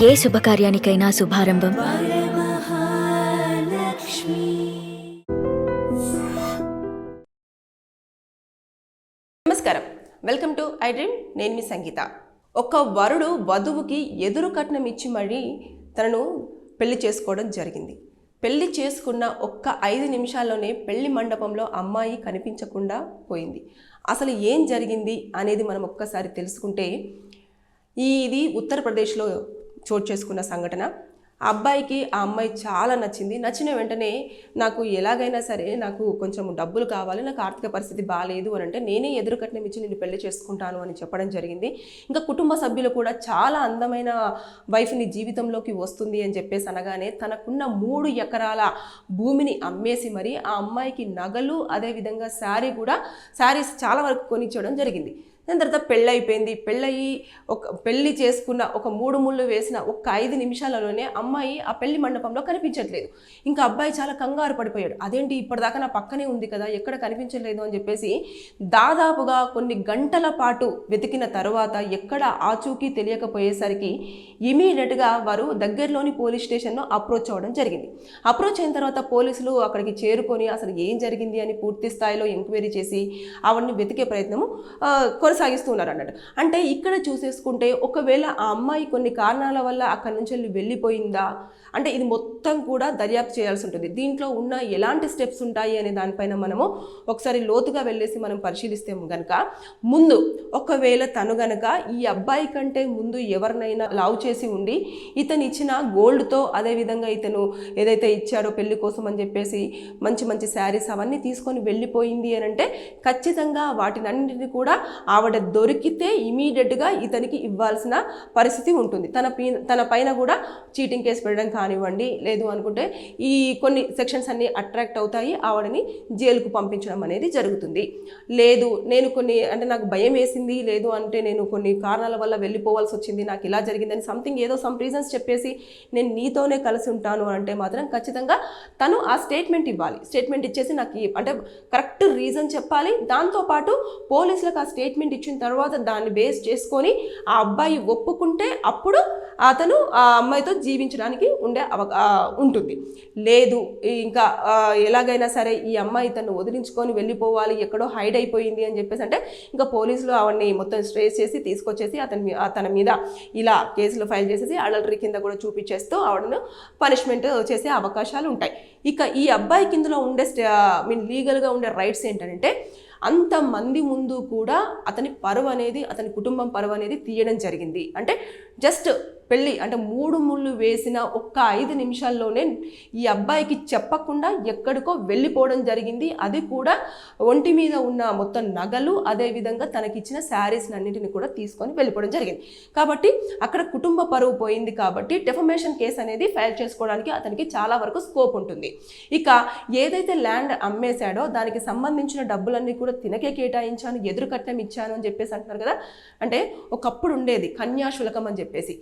ఏ శుభకార్యానికైనా శుభారంభం నమస్కారం, welcome to I dream. నేను మీ సంగీత. ఒక వరుడు వధువుకి ఎదురు కట్నం ఇచ్చి మరీ తనను పెళ్లి చేసుకోవడం జరిగింది. పెళ్లి చేసుకున్న ఒక్క 5 నిమిషాల్లోనే పెళ్లి మండపంలో అమ్మాయి కనిపించకుండా పోయింది. అసలు ఏం జరిగింది అనేది మనం ఒక్కసారి తెలుసుకుంటే, ఇది ఉత్తరప్రదేశ్లో చోటు చేసుకున్న సంఘటన. ఆ అబ్బాయికి ఆ అమ్మాయి చాలా నచ్చింది. నచ్చిన వెంటనే నాకు ఎలాగైనా సరే నాకు కొంచెం డబ్బులు కావాలి, నాకు ఆర్థిక పరిస్థితి బాగాలేదు అని అంటే నేనే ఎదురు కట్నం ఇచ్చి నేను పెళ్లి చేసుకుంటాను అని చెప్పడం జరిగింది. ఇంకా కుటుంబ సభ్యులు కూడా చాలా అందమైన వైఫ్ని జీవితంలోకి వస్తుంది అని చెప్పేసి అనగానే తనకున్న 3 ఎకరాల భూమిని అమ్మేసి మరి ఆ అమ్మాయికి నగలు అదేవిధంగా శారీస్ చాలా వరకు కొనిచ్చడం జరిగింది. దాని తర్వాత పెళ్ళైపోయింది. పెళ్ళి చేసుకున్న ఒక 3 ముళ్ళు వేసిన ఒక్క 5 నిమిషాలలోనే అమ్మాయి ఆ పెళ్లి మండపంలో కనిపించట్లేదు. ఇంకా అబ్బాయి చాలా కంగారు పడిపోయాడు. అదేంటి ఇప్పటిదాకా నా పక్కనే ఉంది కదా, ఎక్కడ కనిపించలేదు అని చెప్పేసి దాదాపుగా కొన్ని గంటల పాటు వెతికిన తర్వాత ఎక్కడ ఆచూకీ తెలియకపోయేసరికి ఇమీడియట్గా వారు దగ్గరలోని పోలీస్ స్టేషన్లో అప్రోచ్ అవ్వడం జరిగింది. అప్రోచ్ అయిన తర్వాత పోలీసులు అక్కడికి చేరుకొని అసలు ఏం జరిగింది అని పూర్తి స్థాయిలో ఎంక్వైరీ చేసి అవన్నీ వెతికే ప్రయత్నము కొనసాగిస్తున్నారు అన్నట్టు. అంటే ఇక్కడ చూసేసుకుంటే ఒకవేళ ఆ అమ్మాయి కొన్ని కారణాల వల్ల అక్కడి నుంచి వెళ్ళిపోయిందా అంటే ఇది మొత్తం కూడా దర్యాప్తు చేయాల్సి ఉంటుంది. దీంట్లో ఉన్న ఎలాంటి స్టెప్స్ ఉంటాయి అనే దానిపైన మనము ఒకసారి లోతుగా వెళ్ళేసి మనం పరిశీలిస్తే గనక, ముందు ఒకవేళ తను గనక ఈ అబ్బాయి కంటే ముందు ఎవరినైనా లవ్ చేసి ఉండి ఇతను ఇచ్చిన గోల్డ్తో అదేవిధంగా ఇతను ఏదైతే ఇచ్చాడో పెళ్లి కోసం అని చెప్పేసి మంచి మంచి శారీస్ అవన్నీ తీసుకొని వెళ్ళిపోయింది అని అంటే ఖచ్చితంగా వాటినన్నింటినీ కూడా ఆవిడ దొరికితే ఇమీడియట్గా ఇతనికి ఇవ్వాల్సిన పరిస్థితి ఉంటుంది. తన పైన కూడా చీటింగ్ కేసు పెట్టడం కానివ్వండి, లేదు అనుకుంటే ఈ కొన్ని సెక్షన్స్ అన్నీ అట్రాక్ట్ అవుతాయి, ఆవిడని జైలుకు పంపించడం అనేది జరుగుతుంది. లేదు నేను నాకు భయం వేసింది, లేదు అంటే నేను కొన్ని కారణాల వల్ల వెళ్ళిపోవాల్సి వచ్చింది, నాకు ఇలా జరిగిందని సంథింగ్ ఏదో సమ్ రీజన్స్ చెప్పేసి నేను నీతోనే కలిసి ఉంటాను అంటే మాత్రం ఖచ్చితంగా తను ఆ స్టేట్మెంట్ ఇవ్వాలి. స్టేట్మెంట్ ఇచ్చేసి నాకు అంటే కరెక్ట్ రీజన్ చెప్పాలి. దాంతోపాటు పోలీసులకు ఆ స్టేట్మెంట్ ఇచ్చిన తర్వాత దాన్ని బేస్ చేసుకొని ఆ అబ్బాయి ఒప్పుకుంటే అప్పుడు అతను ఆ అమ్మాయితో జీవించడానికి ఉంటుంది. లేదు ఇంకా ఎలాగైనా సరే ఈ అమ్మాయి తను వదిలించుకొని వెళ్ళిపోవాలి, ఎక్కడో హైడ్ అయిపోయింది అని చెప్పేసి అంటే ఇంకా పోలీసులు అవన్నీ మొత్తం స్ట్రేస్ చేసి తీసుకొచ్చేసి తన మీద ఇలా కేసులు ఫైల్ చేసేసి అడల్టరీ కింద కూడా చూపించేస్తూ ఆవిడను పనిష్మెంట్ చేసే అవకాశాలు ఉంటాయి. ఇక ఈ అబ్బాయి కిందలో ఉండే లీగల్గా ఉండే రైట్స్ ఏంటంటే అంతమంది ముందు కూడా అతని పరువు అనేది, అతని కుటుంబం పరువు అనేది తీయడం జరిగింది. అంటే జస్ట్ పెళ్ళి అంటే 3 ముళ్ళు వేసిన ఒక్క 5 నిమిషాల్లోనే ఈ అబ్బాయికి చెప్పకుండా ఎక్కడికో వెళ్ళిపోవడం జరిగింది. అది కూడా ఒంటి మీద ఉన్న మొత్తం నగలు అదేవిధంగా తనకిచ్చిన శారీస్ అన్నింటిని కూడా తీసుకొని వెళ్ళిపోవడం జరిగింది. కాబట్టి అక్కడ కుటుంబ పరువు పోయింది. కాబట్టి డెఫమేషన్ కేసు అనేది ఫైల్ చేసుకోవడానికి అతనికి చాలా వరకు స్కోప్ ఉంటుంది. ఇక ఏదైతే ల్యాండ్ అమ్మేశాడో దానికి సంబంధించిన డబ్బులన్నీ కూడా తినకే కేటాయించాను, ఎదురు కట్నం ఇచ్చాను అని చెప్పేసి అంటున్నారు కదా. అంటే ఒకప్పుడు ఉండేది కన్యాశుల్కం అని చెప్పేసి,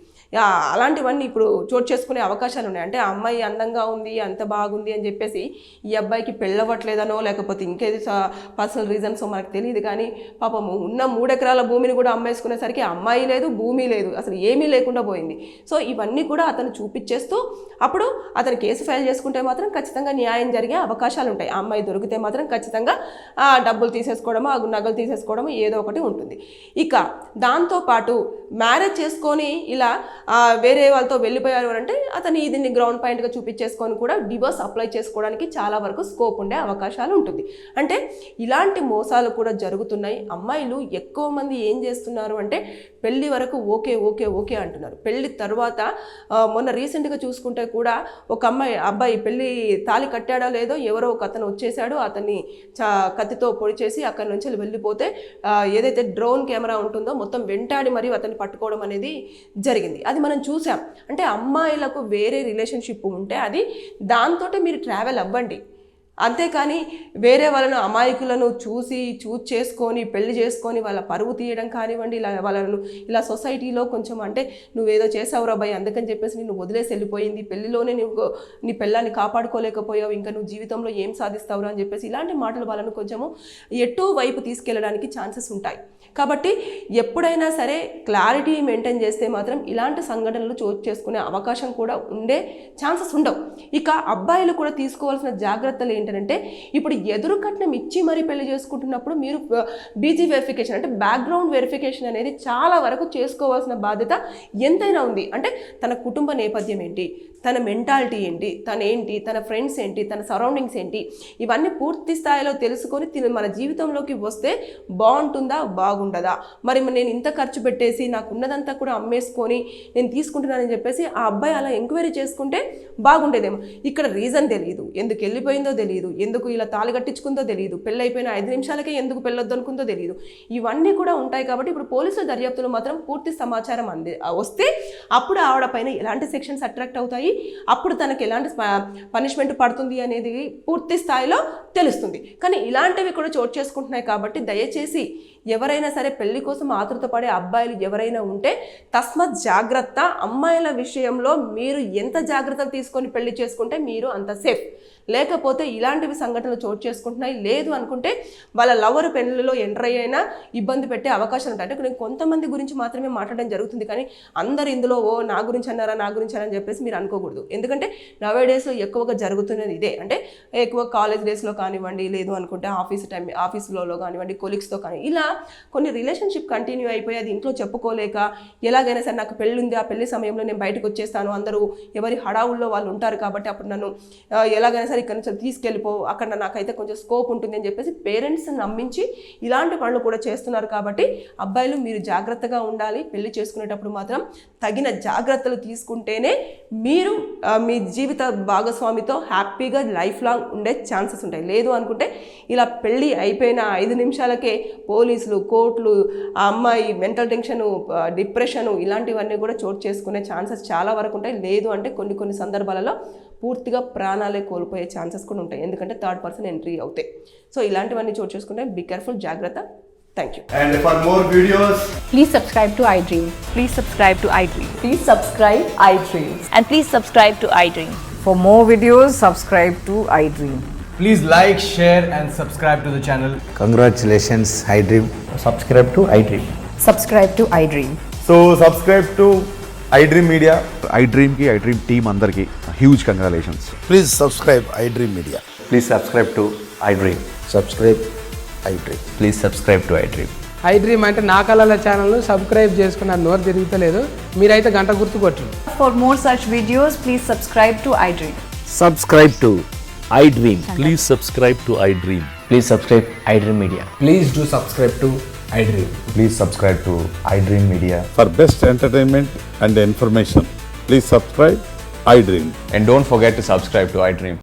అలాంటివన్నీ ఇప్పుడు చోటు చేసుకునే అవకాశాలు ఉన్నాయి. అంటే ఆ అమ్మాయి అందంగా ఉంది, అంత బాగుంది అని చెప్పేసి ఈ అబ్బాయికి పెళ్ళవట్లేదనో లేకపోతే ఇంకేది పర్సనల్ రీజన్స్ మనకు తెలియదు, కానీ పాపము ఉన్న 3 ఎకరాల భూమిని కూడా అమ్మేసుకునేసరికి అమ్మాయి లేదు, భూమి లేదు, అసలు ఏమీ లేకుండా పోయింది. సో ఇవన్నీ కూడా అతను చూపించేస్తూ అప్పుడు అతను కేసు ఫైల్ చేసుకుంటే మాత్రం ఖచ్చితంగా న్యాయం జరిగే అవకాశాలు ఉంటాయి. ఆ అమ్మాయి దొరికితే మాత్రం ఖచ్చితంగా డబ్బులు తీసేసుకోవడము, ఆ నగలు తీసేసుకోవడము ఏదో ఒకటి ఉంటుంది. ఇక దాంతోపాటు మ్యారేజ్ చేసుకొని ఇలా వేరే వాళ్ళతో వెళ్ళిపోయారు అంటే అతని దీన్ని గ్రౌండ్ పాయింట్గా చూపించేసుకొని కూడా డివోర్స్ అప్లై చేసుకోవడానికి చాలా వరకు స్కోప్ ఉండే అవకాశాలు ఉంటుంది. అంటే ఇలాంటి మోసాలు కూడా జరుగుతున్నాయి. అమ్మాయిలు ఎక్కువ మంది ఏం చేస్తున్నారు అంటే పెళ్లి వరకు ఓకే ఓకే ఓకే అంటున్నారు. పెళ్లి తర్వాత మొన్న రీసెంట్గా చూసుకుంటే కూడా ఒక అబ్బాయి పెళ్లి తాళి కట్టాడో లేదో ఎవరో ఒక అతను వచ్చేసాడు, అతన్ని కత్తితో పొడి చేసి అక్కడి నుంచి వెళ్ళిపోతే ఏదైతే డ్రోన్ కెమెరా ఉంటుందో మొత్తం వెంటాడి మరి అతన్ని పట్టుకోవడం అనేది జరిగింది. అది మనం చూసాం. అంటే అమ్మాయిలకు వేరే రిలేషన్షిప్ ఉంటే అది దాంతో మీరు ట్రావెల్ అవ్వండి, అంతేకాని వేరే వాళ్ళను అమాయకులను చూస్ చేసుకొని పెళ్లి చేసుకొని వాళ్ళ పరువు తీయడం కానివ్వండి, ఇలా వాళ్ళను ఇలా సొసైటీలో కొంచెం అంటే నువ్వేదో చేసావురా భయ్ అందుకని చెప్పేసి నిన్ను వదిలేసి వెళ్ళిపోయింది, పెళ్లిలోనే నువ్వు నీ పెళ్ళాన్ని కాపాడుకోలేకపోయావు, ఇంకా నువ్వు జీవితంలో ఏం సాధిస్తావురా అని చెప్పేసి ఇలాంటి మాటలు వాళ్ళను కొంచెము ఎటో వైపు తీసుకెళ్ళడానికి ఛాన్సెస్ ఉంటాయి. కాబట్టి ఎప్పుడైనా సరే క్లారిటీ మెయింటైన్ చేస్తే మాత్రం ఇలాంటి సంఘటనలు చోటు చేసుకునే అవకాశం కూడా ఉండే ఛాన్సెస్ ఉండవు. ఇక అబ్బాయిలు కూడా తీసుకోవాల్సిన జాగ్రత్తలు ఏంటంటే, ఇప్పుడు ఎదురు కట్నం ఇచ్చి మరీ పెళ్లి చేసుకుంటున్నప్పుడు మీరు బీజీ వెరిఫికేషన్ అంటే బ్యాక్గ్రౌండ్ వెరిఫికేషన్ అనేది చాలా వరకు చేసుకోవాల్సిన బాధ్యత ఎంతైనా ఉంది. అంటే తన కుటుంబ నేపథ్యం ఏంటి, తన మెంటాలిటీ ఏంటి, తన ఫ్రెండ్స్ ఏంటి, తన సరౌండింగ్స్ ఏంటి, ఇవన్నీ పూర్తి స్థాయిలో తెలుసుకొని మన జీవితంలోకి వస్తే బాగుంటుందా బాగుండదా, మరి నేను ఇంత ఖర్చు పెట్టేసి నాకున్నదంతా కూడా అమ్మేసుకొని నేను తీసుకుంటున్నానని చెప్పేసి ఆ అబ్బాయి అలా ఎంక్వైరీ చేసుకుంటే బాగుండేదేమో. ఇక్కడ రీజన్ తెలియదు, ఎందుకు వెళ్ళిపోయిందో తెలియదు, ఎందుకు ఇలా తాళి కట్టించుకుందో తెలియదు, పెళ్ళి అయిపోయిన 5 నిమిషాలకే ఎందుకు పెళ్ళొద్దు అనుకుందో తెలియదు, ఇవన్నీ కూడా ఉంటాయి. కాబట్టి ఇప్పుడు పోలీసుల దర్యాప్తులో మాత్రం పూర్తి సమాచారం వస్తే అప్పుడు ఆవిడ పైన ఎలాంటి సెక్షన్స్ అట్రాక్ట్ అవుతాయి, అప్పుడు తనకి ఎలాంటి పనిష్మెంట్ పడుతుంది అనేది పూర్తి స్థాయిలో తెలుస్తుంది. కానీ ఇలాంటివి కూడా చోటు చేసుకుంటున్నాయి. కాబట్టి దయచేసి ఎవరైనా సరే పెళ్లి కోసం ఆతృత పడే అబ్బాయిలు ఎవరైనా ఉంటే తస్మత్ జాగ్రత్త. అమ్మాయిల విషయంలో మీరు ఎంత జాగ్రత్తలు తీసుకొని పెళ్లి చేసుకుంటే మీరు అంత సేఫ్. లేకపోతే ఇలాంటివి సంఘటనలు చోటు చేసుకుంటున్నాయి. లేదు అనుకుంటే వాళ్ళ లవర్ పెళ్లిలో ఎంటర్ అయినా ఇబ్బంది పెట్టే అవకాశం ఉంటాయి. అంటే నేను కొంతమంది గురించి మాత్రమే మాట్లాడడం జరుగుతుంది, కానీ అందరు ఇందులో నా గురించి అన్నారా అని చెప్పేసి మీరు అనుకోకూడదు. ఎందుకంటే నవే డేస్లో ఎక్కువగా జరుగుతున్నది ఇదే. అంటే ఎక్కువ కాలేజ్ డేస్లో కానివ్వండి, లేదు అనుకుంటే ఆఫీసులో కానివ్వండి, కొలీగ్స్తో కానీ ఇలా కొన్ని రిలేషన్షిప్ కంటిన్యూ అయిపోయి అది ఇంట్లో చెప్పుకోలేక ఎలాగైనా సరే నాకు పెళ్ళి ఉంది, ఆ పెళ్లి సమయంలో నేను బయటకు వచ్చేస్తాను, అందరూ ఎవరి హడావుల్లో వాళ్ళు ఉంటారు కాబట్టి అప్పుడు నన్ను ఎలాగైనా సరే ఇక్కడ నుంచి తీసుకెళ్ళిపో, అక్కడ నాకైతే కొంచెం స్కోప్ ఉంటుంది అని చెప్పేసి పేరెంట్స్ నమ్మించి ఇలాంటి పనులు కూడా చేస్తున్నారు. కాబట్టి అబ్బాయిలు మీరు జాగ్రత్తగా ఉండాలి. పెళ్లి చేసుకునేటప్పుడు మాత్రం తగిన జాగ్రత్తలు తీసుకుంటేనే మీరు మీ జీవిత భాగస్వామితో హ్యాపీగా లైఫ్ లాంగ్ ఉండే ఛాన్సెస్ ఉంటాయి. లేదు అనుకుంటే ఇలా పెళ్ళి అయిపోయిన 5 నిమిషాలకే పోలీసులు, కోర్టులు, ఆ అమ్మాయి మెంటల్ టెన్షను, డిప్రెషను ఇలాంటివన్నీ కూడా చోటు చేసుకునే ఛాన్సెస్ చాలా వరకు ఉంటాయి. లేదు అంటే కొన్ని సందర్భాలలో పూర్తిగా ప్రాణాలే కోల్పోయే ఛాన్సెస్ కూడా ఉంటాయి, ఎందుకంటే థర్డ్ పర్సన్ ఎంట్రీ అవుతాయి. సో ఇలాంటివన్నీ చోటు చేసుకుంటే బీ కేర్ఫుల్, జాగ్రత్త. Thank you. And for more videos, please subscribe to iDream. Please subscribe to iDream. Please subscribe iDream. And please subscribe to iDream. For more videos, subscribe to iDream. please like, share and subscribe to the channel. Congratulations, iDream. Subscribe to iDream. Subscribe to iDream. So subscribe to iDream Media. iDream ki iDream team andarki huge congratulations. Please subscribe iDream Media. Please subscribe to iDream. Subscribe iDream. Please subscribe to iDream. iDream అంటే నా కళల ఛానల్ను subscribe చేసుకున్న నోరు తిరుగుతలేదు, మీరైతే గంట గుర్తు కొట్టండి. For more such videos, please subscribe to iDream. Subscribe to iDream. Please subscribe to iDream. Please subscribe iDream Media. Please do subscribe to iDream. Please subscribe to iDream Media. For best entertainment and information, please subscribe iDream. And don't forget to subscribe to iDream.